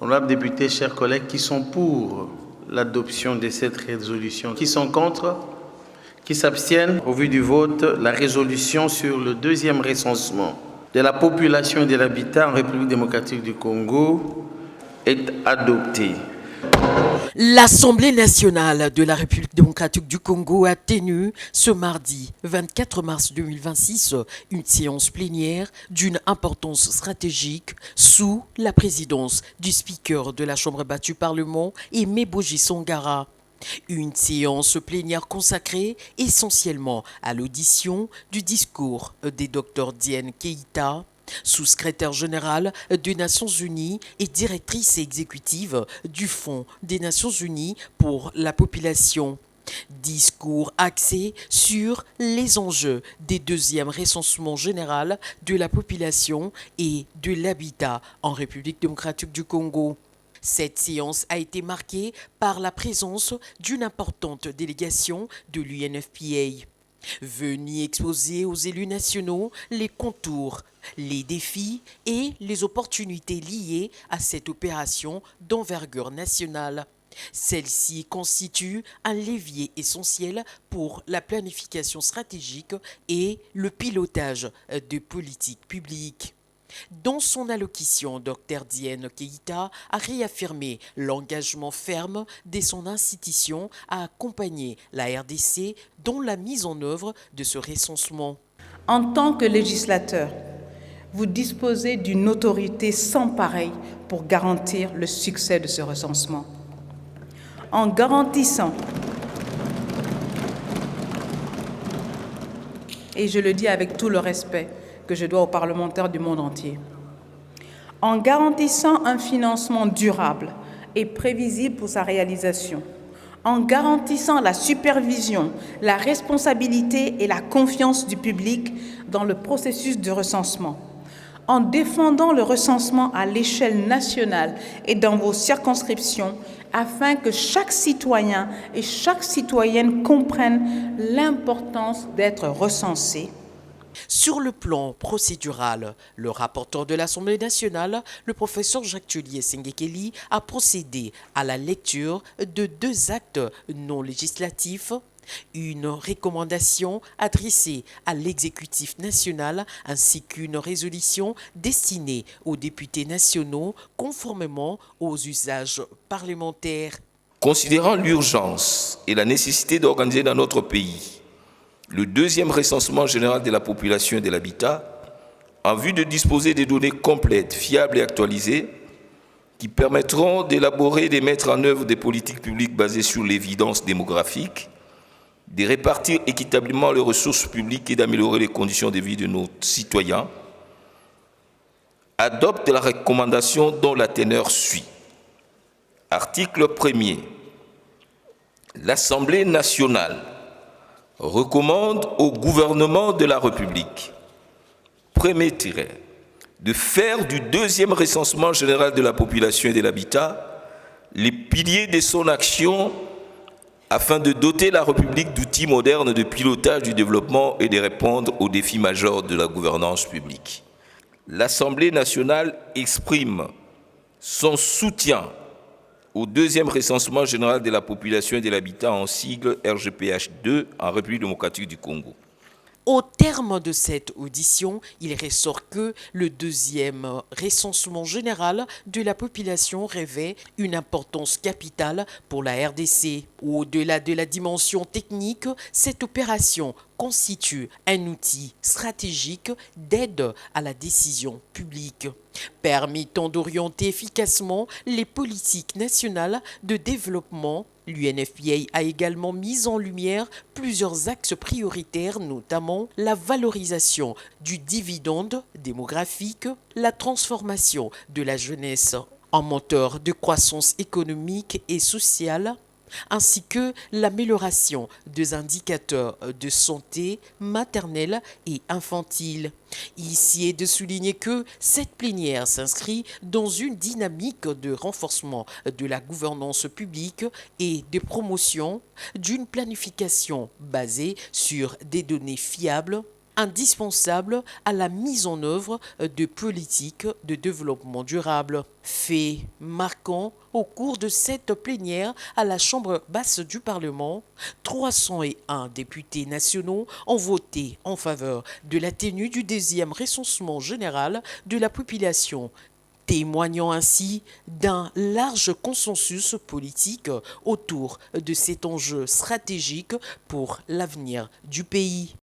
Honorables députés, chers collègues, qui sont pour l'adoption de cette résolution? Qui sont contre? Qui s'abstiennent? Au vu du vote, la résolution sur le deuxième recensement de la population et de l'habitat en République démocratique du Congo est adoptée. L'Assemblée nationale de la République démocratique du Congo a tenu ce mardi 24 mars 2026 une séance plénière d'une importance stratégique sous la présidence du speaker de la Chambre basse du Parlement, Aimé Boji Songara. Une séance plénière consacrée essentiellement à l'audition du discours des Dr Diène Keïta, sous-secrétaire générale des Nations Unies et directrice exécutive du Fonds des Nations Unies pour la population. Discours axé sur les enjeux des deuxièmes recensements général de la population et de l'habitat en République démocratique du Congo. Cette séance a été marquée par la présence d'une importante délégation de l'UNFPA. Venus exposer aux élus nationaux les contours, les défis et les opportunités liées à cette opération d'envergure nationale. Celle-ci constitue un levier essentiel pour la planification stratégique et le pilotage de politiques publiques. Dans son allocution, Dr Diène Keïta a réaffirmé l'engagement ferme de son institution à accompagner la RDC dans la mise en œuvre de ce recensement. En tant que législateur, vous disposez d'une autorité sans pareille pour garantir le succès de ce recensement. En garantissant, et je le dis avec tout le respect que je dois aux parlementaires du monde entier, en garantissant un financement durable et prévisible pour sa réalisation, en garantissant la supervision, la responsabilité et la confiance du public dans le processus de recensement, en défendant le recensement à l'échelle nationale et dans vos circonscriptions, afin que chaque citoyen et chaque citoyenne comprennent l'importance d'être recensé. Sur le plan procédural, le rapporteur de l'Assemblée nationale, le professeur Jacques Tullier Sengekeli, a procédé à la lecture de deux actes non législatifs, une recommandation adressée à l'exécutif national ainsi qu'une résolution destinée aux députés nationaux conformément aux usages parlementaires. Considérant l'urgence et la nécessité d'organiser dans notre pays le deuxième recensement général de la population et de l'habitat, en vue de disposer des données complètes, fiables et actualisées, qui permettront d'élaborer et de mettre en œuvre des politiques publiques basées sur l'évidence démographique, de répartir équitablement les ressources publiques et d'améliorer les conditions de vie de nos citoyens, adopte la recommandation dont la teneur suit. Article 1er. L'Assemblée nationale recommande au gouvernement de la République, premier tiret, de faire du deuxième recensement général de la population et de l'habitat les piliers de son action afin de doter la République d'outils modernes de pilotage du développement et de répondre aux défis majeurs de la gouvernance publique. L'Assemblée nationale exprime son soutien au deuxième recensement général de la population et de l'habitat en sigle RGPH2 en République démocratique du Congo. Au terme de cette audition, il ressort que le deuxième recensement général de la population revêt une importance capitale pour la RDC. Au-delà de la dimension technique, cette opération constitue un outil stratégique d'aide à la décision publique, permettant d'orienter efficacement les politiques nationales de développement. L'UNFPA a également mis en lumière plusieurs axes prioritaires, notamment la valorisation du dividende démographique, la transformation de la jeunesse en moteur de croissance économique et sociale, ainsi que l'amélioration des indicateurs de santé maternelle et infantile. Ici est de souligner que cette plénière s'inscrit dans une dynamique de renforcement de la gouvernance publique et de promotion d'une planification basée sur des données fiables, indispensable à la mise en œuvre de politiques de développement durable. Fait marquant, au cours de cette plénière à la Chambre basse du Parlement, 301 députés nationaux ont voté en faveur de la tenue du deuxième recensement général de la population, témoignant ainsi d'un large consensus politique autour de cet enjeu stratégique pour l'avenir du pays.